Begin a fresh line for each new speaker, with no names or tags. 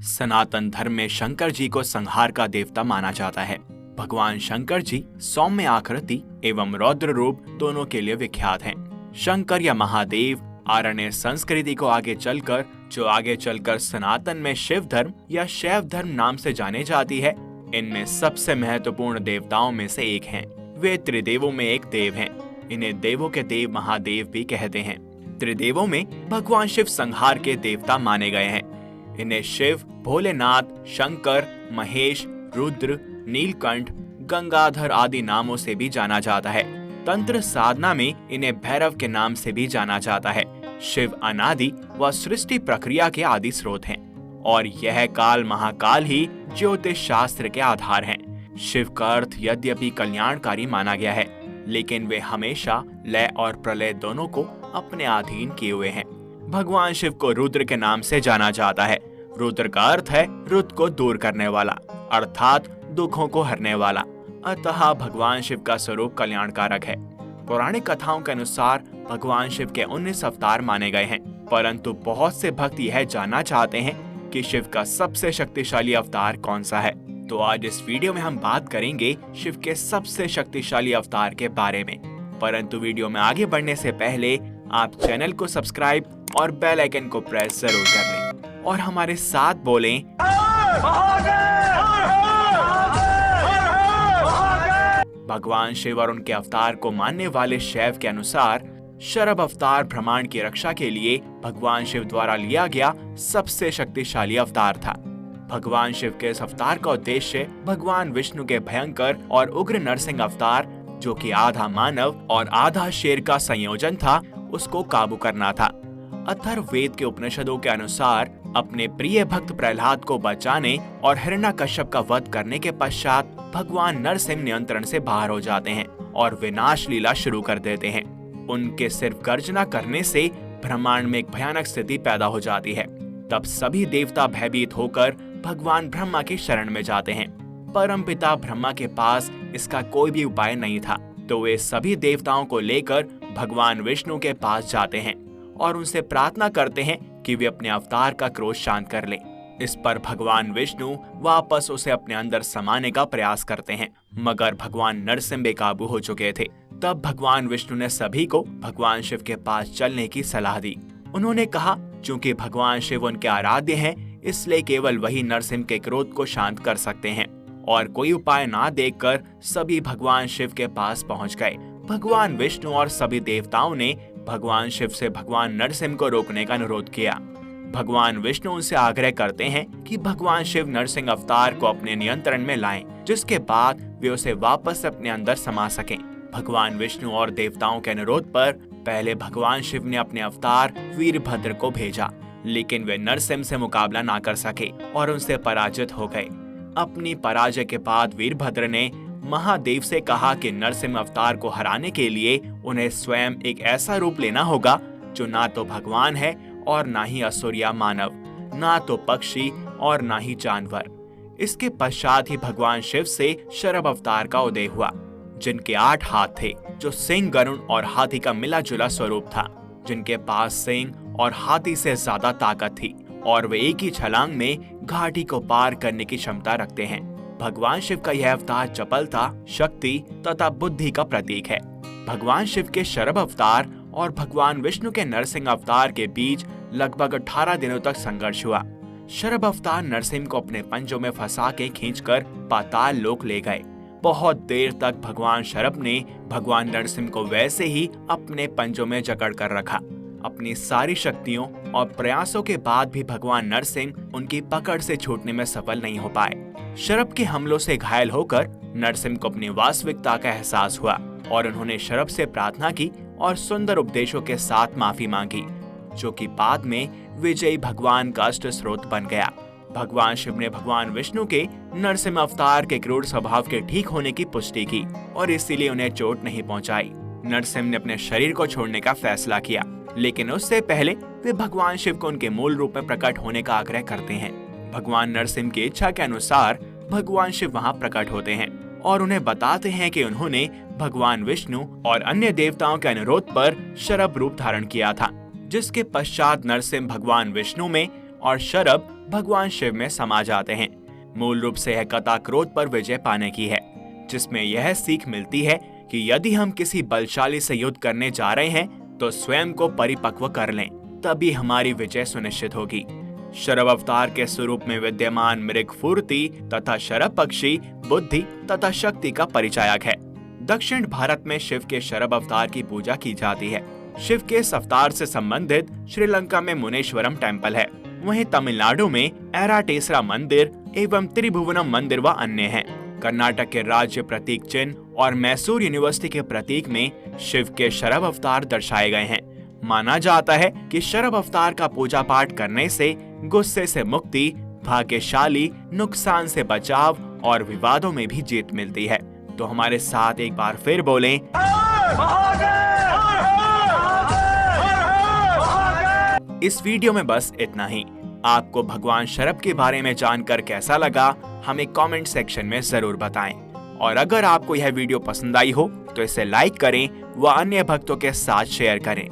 सनातन धर्म में शंकर जी को संहार का देवता माना जाता है। भगवान शंकर जी सौम्य आकृति एवं रौद्र रूप दोनों के लिए विख्यात हैं। शंकर या महादेव आरण्य संस्कृति को आगे चलकर सनातन में शिव धर्म या शैव धर्म नाम से जाने जाती है। इनमें सबसे महत्वपूर्ण देवताओं में से एक हैं। वे त्रिदेवों में एक देव हैं। इन्हें देवों के देव महादेव भी कहते हैं। त्रिदेवों में भगवान शिव संहार के देवता माने गए हैं। इन्हें शिव, भोलेनाथ, शंकर, महेश, रुद्र, नीलकंठ, गंगाधर आदि नामों से भी जाना जाता है। तंत्र साधना में इन्हें भैरव के नाम से भी जाना जाता है। शिव अनादि व सृष्टि प्रक्रिया के आदि स्रोत हैं और यह काल महाकाल ही ज्योतिष शास्त्र के आधार हैं। शिव का अर्थ यद्यपि कल्याणकारी माना गया है, लेकिन वे हमेशा लय और प्रलय दोनों को अपने अधीन किए हुए हैं। भगवान शिव को रुद्र के नाम से जाना जाता है। रुद्र का अर्थ है रुद्र को दूर करने वाला, अर्थात दुखों को हरने वाला। अतः भगवान शिव का स्वरूप कल्याणकारक है। पौराणिक कथाओं के अनुसार भगवान शिव के 19 अवतार माने गए हैं, परंतु बहुत से भक्त यह जानना चाहते हैं कि शिव का सबसे शक्तिशाली अवतार कौन सा है। तो आज इस वीडियो में हम बात करेंगे शिव के सबसे शक्तिशाली अवतार के बारे में। परंतु वीडियो में आगे बढ़ने से पहले आप चैनल को सब्सक्राइब और बेल आइकन को प्रेस जरूर कर लें और हमारे साथ बोलें भगवान शिव और उनके अवतार को मानने वाले शैव के अनुसार शरभ अवतार ब्रह्मांड की रक्षा के लिए भगवान शिव द्वारा लिया गया सबसे शक्तिशाली अवतार था। भगवान शिव के इस अवतार का उद्देश्य भगवान विष्णु के भयंकर और उग्र नरसिंह अवतार, जो कि आधा मानव और आधा शेर का संयोजन था, उसको काबू करना था। अथर्ववेद के उपनिषदों के अनुसार अपने प्रिय भक्त प्रहलाद को बचाने और हिरण्यकश्यप का वध करने के पश्चात भगवान नरसिंह नियंत्रण से बाहर हो जाते हैं और विनाश लीला शुरू कर देते हैं। उनके सिर्फ गर्जना करने से ब्रह्मांड में एक भयानक स्थिति पैदा हो जाती है। तब सभी देवता भयभीत होकर भगवान ब्रह्मा की शरण में जाते हैं। परमपिता ब्रह्मा के पास इसका कोई भी उपाय नहीं था, तो वे सभी देवताओं को लेकर भगवान विष्णु के पास जाते हैं और उनसे प्रार्थना करते हैं कि वे अपने अवतार का क्रोध शांत कर लें। इस पर भगवान विष्णु वापस उसे अपने अंदर समाने का प्रयास करते हैं, मगर भगवान नरसिंह बेकाबू हो चुके थे। तब भगवान विष्णु ने सभी को भगवान शिव के पास चलने की सलाह दी। उन्होंने कहा, चूंकि भगवान शिव उनके आराध्य हैं, इसलिए केवल वही नरसिंह के क्रोध को शांत कर सकते हैं। और कोई उपाय ना देखकर सभी भगवान शिव के पास पहुंच गए। भगवान विष्णु और सभी देवताओं ने भगवान शिव से भगवान नरसिंह को रोकने का अनुरोध किया। भगवान विष्णु उनसे आग्रह करते हैं कि भगवान शिव नरसिंह अवतार को अपने नियंत्रण में लाएं, जिसके बाद वे उसे वापस अपने अंदर समा सकें। भगवान विष्णु और देवताओं के अनुरोध पर पहले भगवान शिव ने अपने अवतार वीरभद्र को भेजा, लेकिन वे नरसिंह से मुकाबला ना कर सके और उनसे पराजित हो गए। अपनी पराजय के बाद वीरभद्र ने महादेव से कहा कि नरसिंह अवतार को हराने के लिए उन्हें स्वयं एक ऐसा रूप लेना होगा जो ना तो भगवान है और ना ही असुर या मानव, ना तो पक्षी और ना ही जानवर। इसके पश्चात ही भगवान शिव से शरभ अवतार का उदय हुआ, जिनके 8 हाथ थे, जो सिंह, गरुड़ और हाथी का मिला जुला स्वरूप था, जिनके पास सिंह और हाथी से ज्यादा ताकत थी और वे एक ही छलांग में घाटी को पार करने की क्षमता रखते हैं। भगवान शिव का यह अवतार चपलता, शक्ति तथा बुद्धि का प्रतीक है। भगवान शिव के शरभ अवतार और भगवान विष्णु के नरसिंह अवतार के बीच लगभग 18 दिनों तक संघर्ष हुआ। शरभ अवतार नरसिंह को अपने पंजों में फंसा के खींचकर पाताल लोक ले गए। बहुत देर तक भगवान शरभ ने भगवान नरसिंह को वैसे ही अपने पंजों में जकड़ कर रखा। अपनी सारी शक्तियों और प्रयासों के बाद भी भगवान नरसिंह उनकी पकड़ से छूटने में सफल नहीं हो पाए। शरभ के हमलों से घायल होकर नरसिंह को अपनी वास्तविकता का एहसास हुआ और उन्होंने शरभ से प्रार्थना की और सुंदर उपदेशों के साथ माफी मांगी, जो कि बाद में विजयी भगवान का अष्ट स्रोत बन गया। भगवान शिव ने भगवान विष्णु के नरसिंह अवतार के क्रूर स्वभाव के ठीक होने की पुष्टि की और इसीलिए उन्हें चोट नहीं पहुंचाई। नरसिंह ने अपने शरीर को छोड़ने का फैसला किया, लेकिन उससे पहले वे भगवान शिव को उनके मूल रूप में प्रकट होने का आग्रह करते हैं। भगवान नरसिंह की इच्छा के अनुसार भगवान शिव वहां प्रकट होते हैं और उन्हें बताते हैं कि उन्होंने भगवान विष्णु और अन्य देवताओं के अनुरोध पर शरभ रूप धारण किया था, जिसके पश्चात नरसिंह भगवान विष्णु में और शरभ भगवान शिव में समा जाते हैं। मूल रूप से यह कथा क्रोध पर विजय पाने की है, जिसमें यह सीख मिलती है कि यदि हम किसी बलशाली से युद्ध करने जा रहे हैं तो स्वयं को परिपक्व कर लें, तभी हमारी विजय सुनिश्चित होगी। शरभ अवतार के स्वरूप में विद्यमान मृग फूर्ति तथा शरभ पक्षी बुद्धि तथा शक्ति का परिचायक है। दक्षिण भारत में शिव के शरभ अवतार की पूजा की जाती है। शिव के इस अवतार से संबंधित श्रीलंका में मुनेश्वरम टेम्पल है। वहीं तमिलनाडु में एराटेसरा मंदिर एवं त्रिभुवनम मंदिर व अन्य हैं। कर्नाटक के राज्य प्रतीक चिन्ह और मैसूर यूनिवर्सिटी के प्रतीक में शिव के शरभ अवतार दर्शाए गए हैं। माना जाता है कि शरभ अवतार का पूजा पाठ करने से गुस्से से मुक्ति, भाग्यशाली, नुकसान से बचाव और विवादों में भी जीत मिलती है। तो हमारे साथ एक बार फिर बोलें, इस वीडियो में बस इतना ही। आपको भगवान शरभ के बारे में जानकर कैसा लगा, हमें कमेंट सेक्शन में जरूर बताएं। और अगर आपको यह वीडियो पसंद आई हो तो इसे लाइक करें व अन्य भक्तों के साथ शेयर करें।